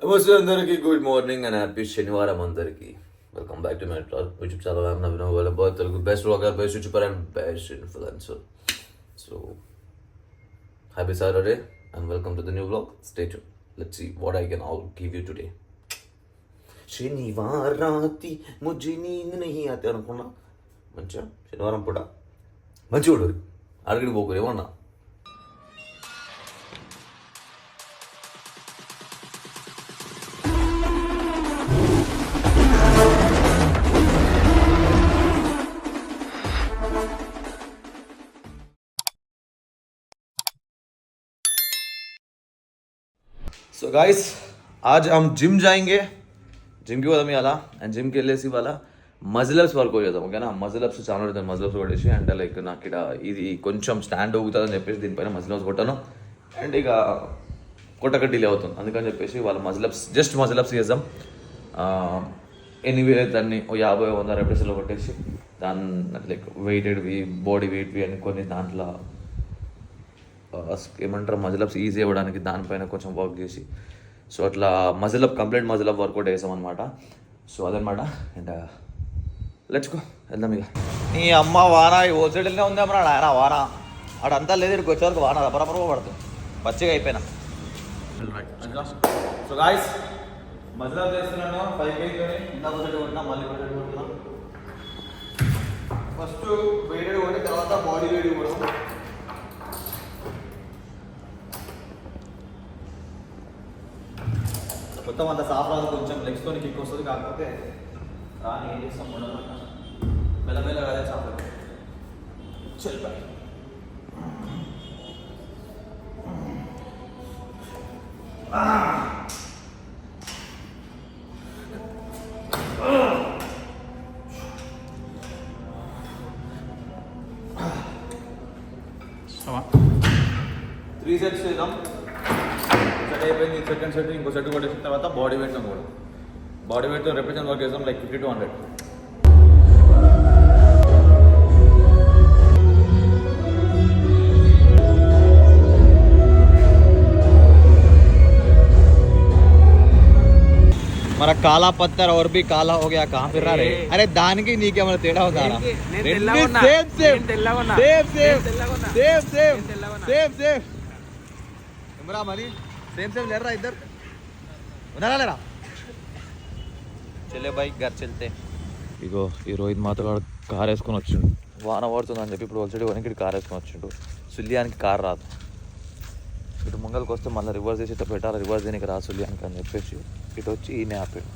నమస్తే అందరికి, good morning and happy శనివారం అందరికి. Welcome back to my YouTube channel. I'm Naveen available Telugu best vlogger, best YouTuber and best influencer. So happy Saturday and welcome to the new vlog. Stay tune. Let's see what I can all give you today. శనివారం రాతి ముజ్జి నీంది నహి ఆతే అనుకున్నా. మంచిగా శనివారం పూట మంచిగా ఉండదు, అడిగిడి పోకు ఏమన్నా. सो गाइस आज हम जिम जाएंगे. जिम की పోదాం ఇవాళ. అండ్ జిమ్కి వెళ్ళేసి ఇవాళ మజిలప్స్ వర్క్ చేద్దాం. ఓకేనా? మజిలప్స్ చాలా ఉంటుంది. మజిలప్స్ కొట్టేసి అండ్ లైక్ నాకు ఇక్కడ ఇది కొంచెం స్టాండ్ అవుతుందని చెప్పేసి దీనిపైన మజిలప్స్ కొట్టాను. అండ్ ఇక కొట్టక డిలే అవుతుంది, అందుకని చెప్పేసి వాళ్ళ మజిలప్స్ జస్ట్ మజిలప్స్ చేద్దాం. ఎనీవే దాన్ని 50-100 రెప్రెస్లో కొట్టేసి దాన్ని లైక్ వెయిటెడ్వి, బాడీ వెయిట్వి అని కొన్ని దాంట్లో ఏమంటారు మజిలప్స్ ఈజీ అవ్వడానికి దానిపైన కొంచెం వర్క్ చేసి, సో అట్లా మజిలప్ కంప్లీట్ మజిలప్ వర్కౌట్ వేసాం అనమాట. సో అదనమాట. అండ్ లెట్స్ గో, వెళ్దాం ఇక. నీ అమ్మ వాన ఓసైడ్లోనే ఉంది అమ్మా ఆయన వాన. ఆడంతా లేదు, ఇక్కడికి వచ్చేవరకు వాన రపరపర పడుతుంది. పచ్చిగా అయిపోయినా. సో గాయస్ మజిలప్ చేస్తున్నాను 5 kg. ఇందాక కొట్టినా మళ్ళీ కొట్టినా. ఫస్ట్ వెయిటెడ్ కొట్టి తర్వాత బాడీ వెయిట్ కూడా. మొత్తం అంత సాఫ్ రాదు, కొంచెం లెగ్స్తో కిక్ వస్తుంది. కాకపోతే రాని ఏం చేస్తాం, మెల్లమెల్లగా అదే సాఫ్ చెల్లిపోయి. త్రీ సెట్స్ చేద్దాం. సెట్ అయిపోయింది. సెకండ్ సెట్ ఇంకో సెట్ కొట్టేసిన తర్వాత బాడీ వెయిట్తో కూడా బాడీ వెయిట్తో రిప్రెజెంట్ వర్క్ చేస్తాం లైక్ 50 to 100. మన కాలా పత్తర్ और भी काला हो गया कहां फिर रहा रे. अरे దానికి నీకేమైనా తేడా ఉందా? సేమ్ మరి సేమ్ లేరా ఇద్దరు ఉన్నారా లేరా? చెల్లె బైక్ గారు చెల్తే. ఇగో ఈ రోహిత్ మాత్రం కార్ వేసుకొని వచ్చిండు. వాన పడుతుందని చెప్పి ఇప్పుడు వచ్చాడు వనికి కార్ వేసుకొని వచ్చిండు. సుల్యానికి కార్ రాదు. ఇటు ముంగల్కి వస్తే మళ్ళీ రివర్స్ చేసి ఇట్లా పెట్టాలి. రివర్స్ దేనికి రా సుల్యానికి అని చెప్పేసి ఇటు వచ్చి ఈయన ఆపాడు.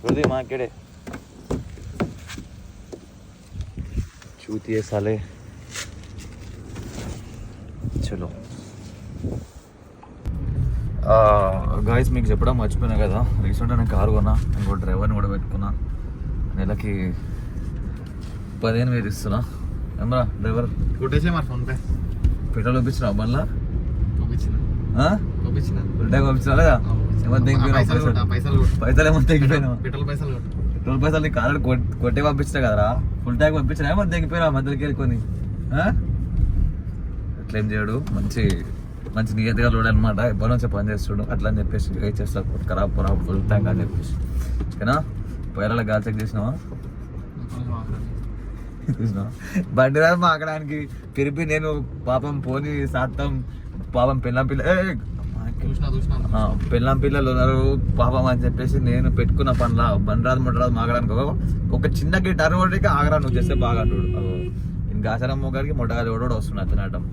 హృదయ మాకేడే చూతి సాలే. చలో గాయస్, మీకు చెప్పడం మర్చిపోయినా కదా, రీసెంట్గా నేను కారు కొన్నా. ఇంకో డ్రైవర్ని కూడా పెట్టుకున్నా. నెలకి 15,000 ఇస్తున్నా. ఏమరా డ్రైవర్ కొట్టేసే మరి ఫోన్పే. పెట్రోల్ పంపించిన బండ్లా పంపించిన లేదా? పైసలు ఏమో తెగిపోయినా. పెట్రోల్ పైసలు నీ కారు కొట్టే పంపించినా కదరా. ఫుల్ ట్యాంక్ పంపించినా ఏమో తెగిపోయినా మధ్యలోకి వెళ్ళుకొని. అట్లేం చేయడు, మంచి మంచి నియతిగా లోడ్ అనమాట. ఎప్పటి నుంచో పని చేస్తుడు. అట్లా అని చెప్పేసి వెయిట్ చేస్తా ఖరాబ్ ఫుల్ ట్యాంక్ అని చెప్పేసి. ఓకేనా? పైరాల గాలి చెక్ చేసినావా? బండి రాదు మాకడానికి తిరిపి నేను పాపం పోని సాత్తం పాపం పెళ్ళం పిల్లలు ఉన్నారు పాపం అని చెప్పేసి నేను పెట్టుకున్న పనుల బండి రాదు మొట్ట రాదు మాగడానికి ఒక చిన్న గిట్ అరవడికి ఆగరా నువ్వు చేస్తే బాగా అంటుడు. ఇంకా ఆచారం మొగాడికి మొట్టగాలి ఓడోడు వస్తున్నాడు అతనాటం.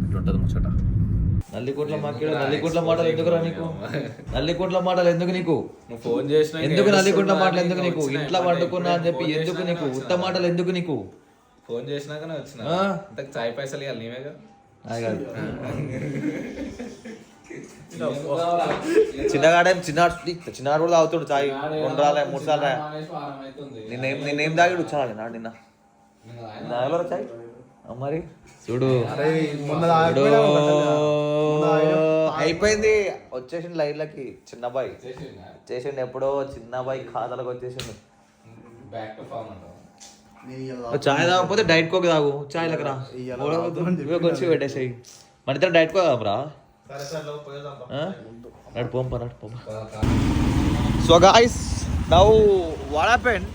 ఇట్లుంటది ముచ్చట. నల్లికోట్ల మాటలు ఎందుకురా నీకు? నల్లికోట్ల మాటలు ఎందుకు నీకు? ఫోన్ చేసిన ఎందుకు నల్లికోట్ల మాటలు ఎందుకు నీకు? ఇంట్లో వండుకున్నా అని చెప్పి ఎందుకు నీకు? ఉత్త మాటలు ఎందుకు నీకు? ఫోన్ చేసినాకనే వచ్చిన. చాయ్ పైసలు ఇవ్వాలి నీవేగా. చిన్నగాడు కూడా తాగుతాడు చాయ్. 2 రాలే 3 సార్లు రా. నిన్నేం తాగాడు వచ్చాడు నా నిన్న చాయ్. మరి చూడు అయిపోయింది. వచ్చేసిండు లైన్లకి. చిన్నబాయ్ చేసిండు ఎప్పుడో. చిన్నబాయ్ ఖాతాలకు వచ్చేసిండు. చాయ్ తాగకపోతే డైట్ కోక్ తాగు. చాయ్ లెక్కరా వచ్చి పెట్టేసాయి. మన ఇద్దరు డైట్ కోక్ తాగురా. నడు పోంప నడు పోంప. So guys now what happened,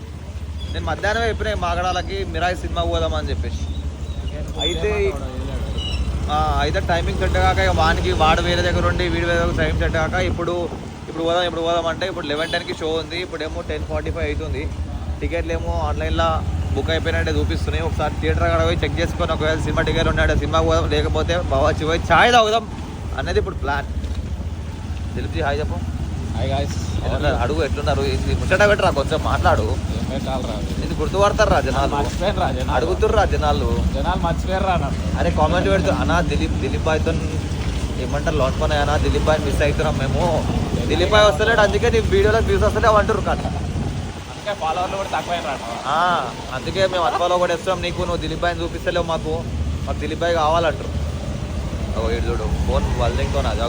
నేను మధ్యాహ్నం చెప్పిన మాగడాలకి మిరాయి సినిమా పోదామని చెప్పేసి, అయితే టైమింగ్ సెట్ కాక ఇక వాడు వేరే దగ్గర ఉండి వీడి వేరే దగ్గర టైం సెట్ కాక ఇప్పుడు పోదాం అంటే ఇప్పుడు 11:10కి షో ఉంది. ఇప్పుడేమో 10:45 అవుతుంది. టికెట్లు ఏమో ఆన్లైన్లో బుక్ అయిపోయినట్టే చూపిస్తున్నాయి. ఒకసారి థియేటర్ కాడ పోయి చెక్ చేసుకొని ఒకవేళ సినిమా టికెట్ ఉన్నాడు సినిమాకి పోదాం, లేకపోతే బావాచి పోయి ఛాయ్ తాగుదాం అనేది ఇప్పుడు ప్లాన్. దిలీప్జీ హాయ్ చెప్పు. అడుగు ఎట్లున్నారు, ముచ్చట పెట్టరా కొంచెం మాట్లాడు. ఇది గుర్తుపడతారు రా జనాలు, అడుగుతుర్రా జనాలు మర్చిపోయారు. అరే కామెంట్ పెడుతూ అన్నా దిలీప్ బాయ్తో ఏమంటారు లాంచ్ పని అన్నా, దిలీప్ బాయ్ మిస్ అవుతున్నాం మేము, దిలీప్ బాయ్ వస్తలేడు అందుకే నీ వీడియోలో వ్యూస్ వస్తలేవు అంటారు. కానీ ఫాలోవర్లు కూడా తక్కువ అందుకే మేము అత్వాలో కూడా ఇస్తాం నీకు, నువ్వు దిలీప్ బాయ్ని చూపిస్తలేవు మాకు దిలీప్ బాయ్ కావాలంటారు. ఇటు చూడు ఫోన్ వాళ్ళ ఇంకో నాది.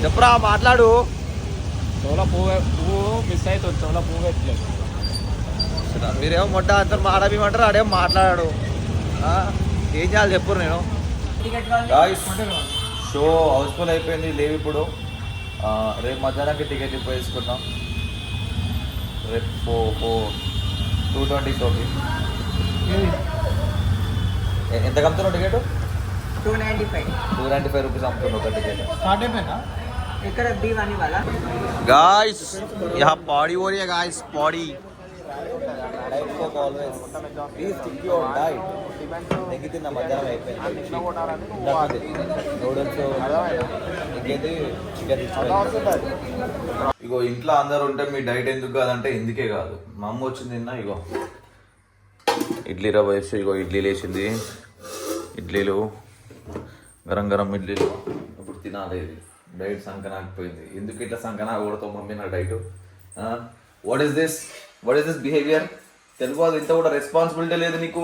చెప్పరా మాట్లాడు. చెవులో పువ్వు మిస్ అవుతుంది, చెవులో పువ్వు పెట్టలేదు. మీరేమో మొట్ట అంతా మాడబీమంటారు, ఆడేమో మాట్లాడాడు. ఏం చేయాలి చెప్పు. నేను షో హౌస్ఫుల్ అయిపోయింది, లేవు ఇప్పుడు. రేపు మధ్యాహ్నానికి టికెట్ ఇప్పుడు వేసుకున్నాం. రేపు 2:20 షోకి. ఎంత కమ్ముతున్నావు టికెట్? 295 రూపీస్ అమ్ముతున్నావు ఒక టికెట్. స్టార్ట్ అయిపోయిందా ఇక్కడ B1 वाला गाइस यहाँ पौड़ी हो रही है गाइस, पौड़ी తిన్న మధ్యాహ్నం అయిపోయింది. నూడిల్స్ ఇంకేది చికెన్. ఇగో ఇంట్లో అందరు ఉంటే మీ డైట్ ఎందుకు కాదంటే ఇందుకే కాదు. మా అమ్మ వచ్చింది నిన్న, ఇగో ఇడ్లీ రవ్వ వేసి ఇగో ఇడ్లీలు వేసింది. ఇడ్లీలు గరం గరం ఇడ్లీలు ఇప్పుడు తినాలి. ఇది డైట్ సంకనాకపోయింది. ఎందుకు ఇట్లా సంకనా కొడతావు మమ్మీ నా diet? What is this behaviour? Telugu ఇంత కూడా రెస్పాన్సిబిలిటీ లేదు నీకు.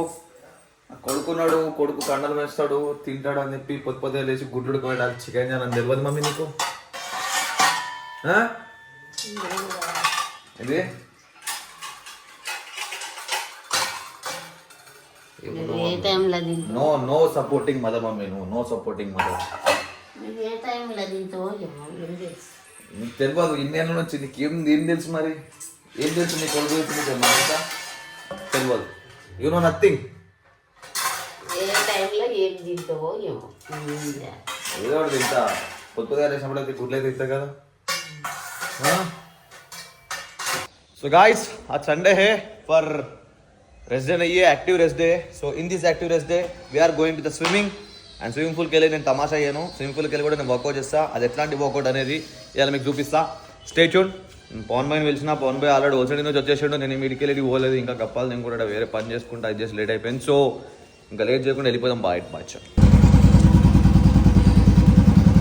కొడుకున్నాడు, కొడుకు కండలు వేస్తాడు, తింటాడు అని చెప్పి పొద్దుపొద్దు లేచి గుడ్లు కోయడానికి చికెన్ చేయాలని తెలియదు మమ్మీ నీకు. ఇది నో సపోర్టింగ్ మదర్ మమ్మీ, నువ్వు నో సపోర్టింగ్ మదర్. నీకు తెలియదు ఇన్నేళ్ళ నుంచి, నీకు ఏం తెలుసు మరి? ఏం తెలుసు నీ కొడుకు నీకు తెలియదు. You know nothing. ఏదో ఒకటి తింటా, పొద్దుగా వేసినప్పుడు అయితే గుడ్లు అయితే తింటా కదా. So guys, आज संडे है पर रेस्ट डे नहीं है, active rest day. So in this active rest day we are going to the swimming and swimming pool కి వెళ్ళి నేను తమాషా అయ్యాను. స్విమ్మింగ్ పూల్కి వెళ్ళి కూడా నేను వర్కౌట్ చేస్తా. అది ఎట్లాంటి వర్కౌట్ అనేది ఇలా మీకు చూపిస్తా. Stay tune. పవన్ బాయ్ని పిలిచిన, పవన్ బాయ్ ఆల్రెడీ హోల్సేల్ నుంచి వచ్చేసాడు. నేను మీడికి వెళ్ళి పోలేదు, ఇంకా కప్పాలి. నేను కూడా వేరే పని చేసుకుంటా, అది చేసి లేట్ అయిపోయింది. సో ఇంకా లేట్ చేయకుండా వెళ్ళిపోదాం. బాయ్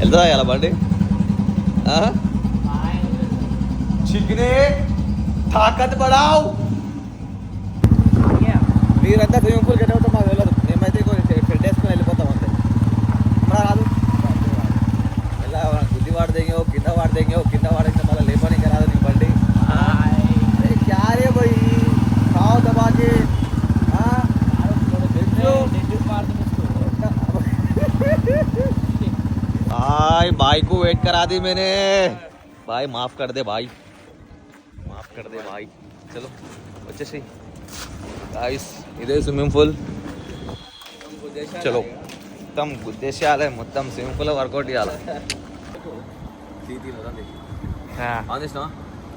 వెళ్తుందా ఇలా బండి? చిక్నే తాకత్ పడావు. మీరంతా స్విమ్మింగ్ పూల్కి ఎట్లా మాకు వెళ్ళదు. మేమైతే షెడ్ వేసుకొని వెళ్ళిపోతాం అంతే. రాదు ఎలా గుద్ది వాడదేంగో కింద వాడదేంగో మళ్ళీ లేపని ఇంకా రాదు నీ బండి. క్యారే పోయి खाओ दबा के भाई को वेट करा दी मैंने. भाई माफ कर दे भाई. चलो వచ్చేసి गाइस ఇదే స్విమ్మింగ్ పూల్. చలో మొత్తం గుద్దేసేయాలి, మొత్తం స్విమ్మింగ్ పూల్ వర్కౌట్ చేయాలి. ఆందిస్నా.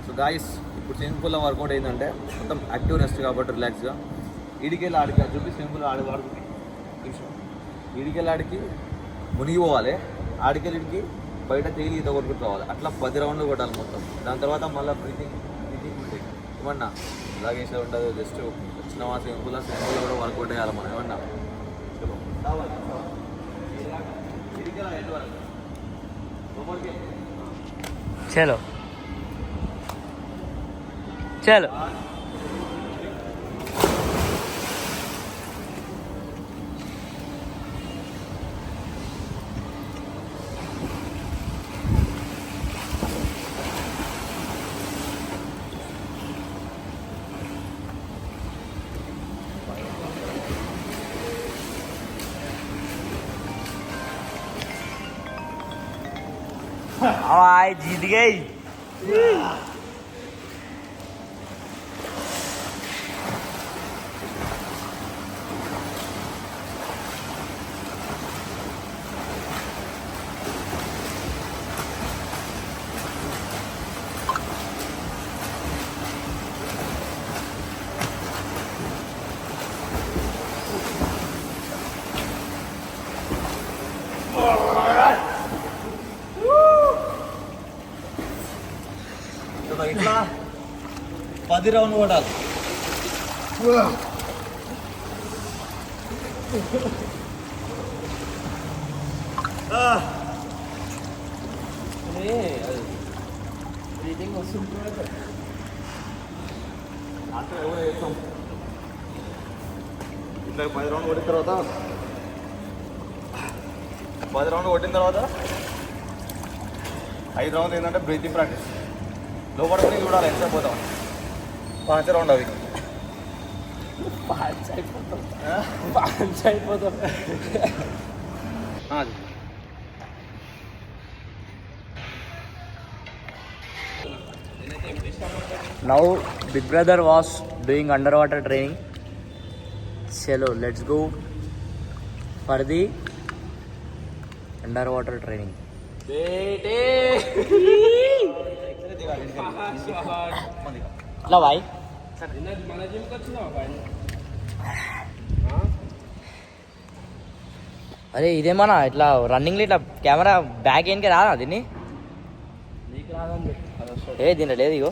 సో గాయస్ ఇప్పుడు స్విమ్మింగ్ పూల్లో వర్కౌట్ ఏంటంటే మొత్తం యాక్టివ్ రెస్ట్ కాబట్టి రిలాక్స్గా ఈడికెళ్ళి ఆడికి చూపి స్విమ్మింగ్ పూల్ ఆడుకుని ఈడికెళ్ళి ఆడికి మునిగిపోవాలి. ఆడికెళ్ళికి బయట తేలి ఈత కొట్టుకుని రావాలి. అట్లా 10 రౌండ్లు కొట్టాలి మొత్తం. దాని తర్వాత మళ్ళీ బ్రీతింగ్ ఉంటాయి. ఏమన్నా ఇలాగే ఉంటుంది. జస్ట్ వచ్చిన స్విమ్మింగ్ పూల్లో కూడా వర్కౌట్ చేయాలి మనం. ఏమన్నా चलो चलो भाई जीत गई ఇట్లా 10 రౌండ్ కొట్టాలి. ఇట్లా 10 రౌండ్ కొట్టిన తర్వాత 5 రౌండ్ ఏంటంటే బ్రీతింగ్ ప్రాక్టీస్. లోపలికి చూడాలి ఎంత పోతాం. 5 రౌండ్ అవి Now Big Brother was doing underwater training. Chalo, let's go for the underwater training. ఇట్లా బాయ్ అరే ఇదేమన్నా ఇట్లా రన్నింగ్లో ఇట్లా కెమెరా బ్యాక్ ఏనికి రాదా దీన్ని ఏ దీంట్లో లేదు ఇగో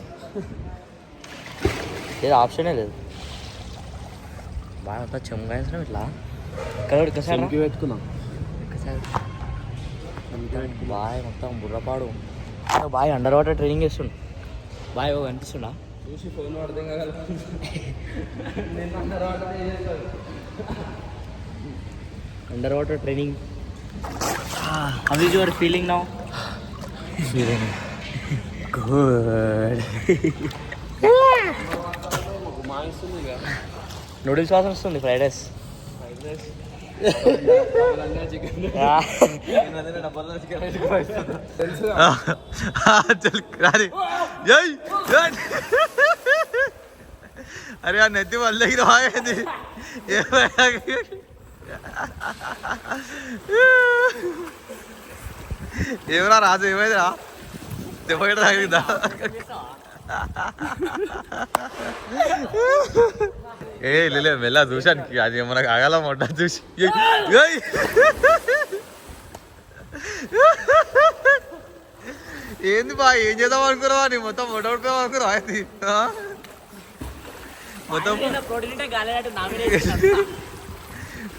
లేదు ఆప్షనే లేదు బాగా మొత్తం చెమ్గాయించడం ఇట్లా ఇక్కడ పెట్టుకున్నాం బాయ్ మొత్తం బుర్రపాడు బాయ్ అండర్ వాటర్ ట్రైనింగ్ చేస్తుండు బాయ్ ఓ కనిపిస్తుండా చూసి ఫోన్ అర్థం కాగల under water training how is your feeling now feeling good. Noodles వాసన వస్తుంది ఫ్రైడ్ రైస్ అరే ఆ నెత్తి వాళ్ళ దగ్గర బాగైంది. ఏమరా రాజు ఏమైందిరా దెబ్బ తాగిందా? ఏ లే మెల్ల చూశానికి అది మనకు ఆగాల మొట్ట చూసి ఏంది బా ఏం చేద్దాం అనుకున్నావా నీ మొత్తం మొట్టపడిపోయావు అనుకున్నావా అది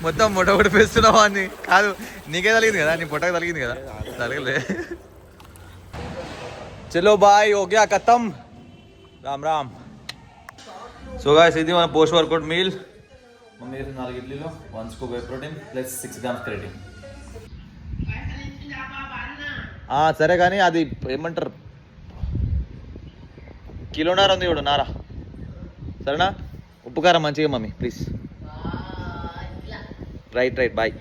మొత్తం మొట్టపడిపోతున్నావా అని కాదు నీకే తగిలింది కదా నీ పొట్టకు తగిలింది కదా తగలే. చలో బాయ్ ఓ గయా ఖతం రామ్ రామ్. సో గాయ్స్ ఇది మన పోస్ట్ వర్కౌట్ మీల్. మమ్మీ 4 ఇడ్లీలు 1 scoop whey protein plus 6 grams క్రెడిన్. సరే కానీ అది ఏమంటారు కిలోన్నర ఉంది ఇప్పుడు నారా సరేనా. ఉప్పు కారం మంచిగా మమ్మీ ప్లీజ్. Right bye.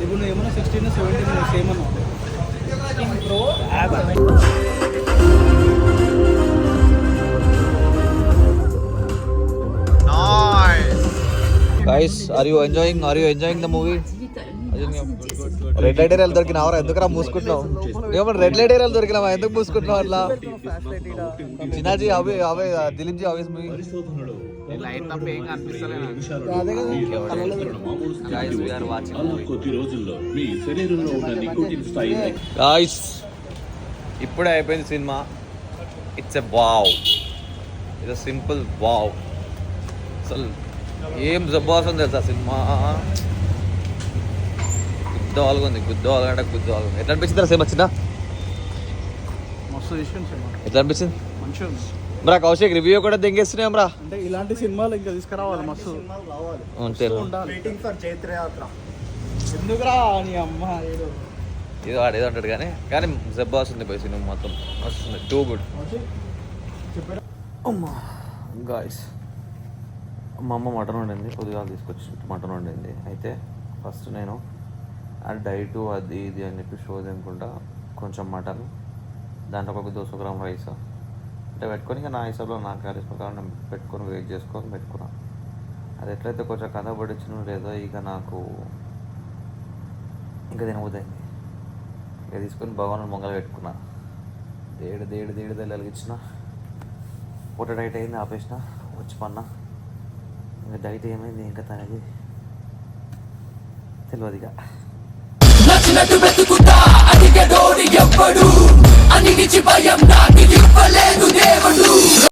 ఇప్పుడు ఏమన్నా 16 17 సేమ్ అన్నా Guys, are you enjoying the movie? Red light ఏరియాలు దొరికినావరా ఎందుకురా మూసుకుంటున్నావు? ఏమన్నా రెడ్ లైట్ ఏరియాలు దొరికినావా ఎందుకు మూసుకుంటున్నావు అట్లా? చిన్నాజీ అవే అవే దిలీప్ జీ అవే మూవీ గాయ్స్ ఇప్పుడే అయిపోయింది cinema. It's a wow, it's simple wow. అసలు ఏం జబర్దస్త్ తెలుసా సినిమా. గుద్దవాళ్ళంటే గుద్దవాళ్ళు. ఎట్లా అనిపించింది సేమ్ వచ్చిందా? మస్తు విషయం సినిమా ఎట్లా అనిపించింది? మంచిగా ఉంది. మరి కౌశిక్ రివ్యూ కూడా దెంగేస్తున్నాం రా. అంటే ఇలాంటి సినిమాలు ఇంకా తీసుకురావాలి మస్తు ఉండాలి. ఎందుకురా నీ అమ్మ ఏదో ఏదో అంటాడు కానీ జబర్దస్త్ ఉంది పోయి సినిమా మొత్తం వస్తుంది. Too good. అమ్మా గాయ్స్ మా అమ్మ మటన్ వండింది. పొద్దుగా తీసుకొచ్చి మటన్ వండింది. అయితే ఫస్ట్ నేను అది డైటు అది ఇది అని చెప్పి షో తినకుండా కొంచెం మటన్, దాంట్లో ఒక 200 గ్రామ్ రైస్ అంటే పెట్టుకొని ఇంకా నా హిసాబ్లో నాకు క్యారీస్ ప్రకారం పెట్టుకొని వెయిట్ చేసుకొని పెట్టుకున్నాను. అది ఎట్లయితే కొంచెం కథ పడిచ్చినో లేదో ఇక నాకు ఇంకా తినబోతుంది. ఇక తీసుకొని భగవాన్ మొంగలు పెట్టుకున్నా, దేడు వెలిగించిన, పూట డైట్ అయింది, ఆపేసిన, వచ్చి పన్నా. ఇంకా డైట్ ఏమైంది ఇంకా తనది తెలియదు ఇక. నచ్చినట్టు వెతుకుతా అడిగడోడి ఎవ్వడు, అణిగిచి భయం నాకు ఇవ్వలేదు దేవుడు.